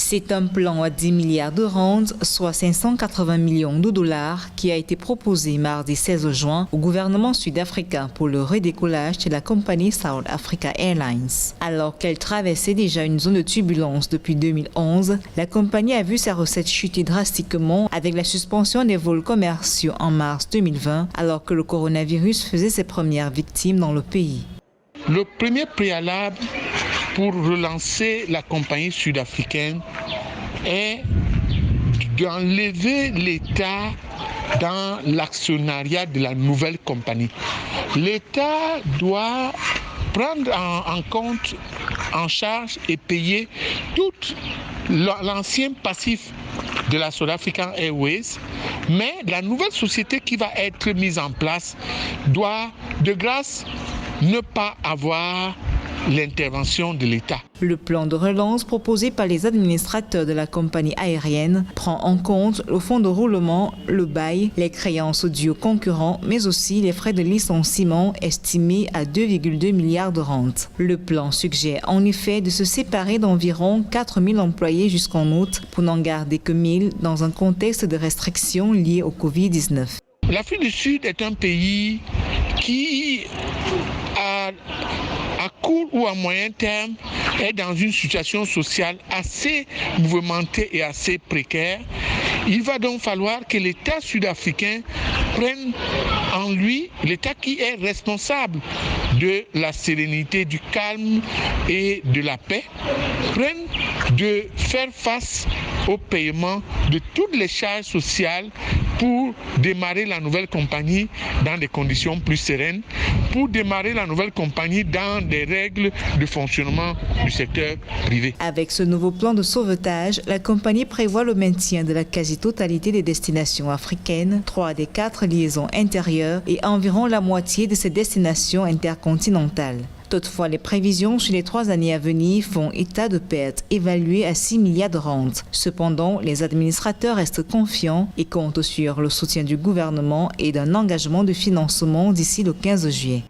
C'est un plan à 10 milliards de rands, soit 580 millions de dollars, qui a été proposé mardi 16 juin au gouvernement sud-africain pour le redécollage de la compagnie South Africa Airlines. Alors qu'elle traversait déjà une zone de turbulence depuis 2011, la compagnie a vu sa recette chuter drastiquement avec la suspension des vols commerciaux en mars 2020, alors que le coronavirus faisait ses premières victimes dans le pays. Le premier préalable pour relancer la compagnie sud-africaine est d'enlever l'État dans l'actionnariat de la nouvelle compagnie. L'État doit prendre en compte, en charge et payer tout l'ancien passif de la South African Airways, mais la nouvelle société qui va être mise en place doit, de grâce, ne pas avoir l'intervention de l'État. Le plan de relance proposé par les administrateurs de la compagnie aérienne prend en compte le fonds de roulement, le bail, les créances dues aux concurrents, mais aussi les frais de licenciement estimés à 2,2 milliards de rentes. Le plan suggère en effet de se séparer d'environ 4 000 employés jusqu'en août pour n'en garder que 1 000 dans un contexte de restrictions liées au Covid-19. L'Afrique du Sud est un pays qui à court ou à moyen terme est dans une situation sociale assez mouvementée et assez précaire. Il va donc falloir que l'État sud-africain prenne en lui, l'État qui est responsable de la sérénité, du calme et de la paix, prenne de faire face au paiement de toutes les charges sociales pour démarrer la nouvelle compagnie dans des conditions plus sereines, pour démarrer la nouvelle compagnie dans des règles de fonctionnement du secteur privé. Avec ce nouveau plan de sauvetage, la compagnie prévoit le maintien de la quasi-totalité des destinations africaines, 3 des 4 liaisons intérieures et environ la moitié de ces destinations intercontinentales. Toutefois, les prévisions sur les 3 années à venir font état de pertes évaluées à 6 milliards de rentes. Cependant, les administrateurs restent confiants et comptent sur le soutien du gouvernement et d'un engagement de financement d'ici le 15 juillet.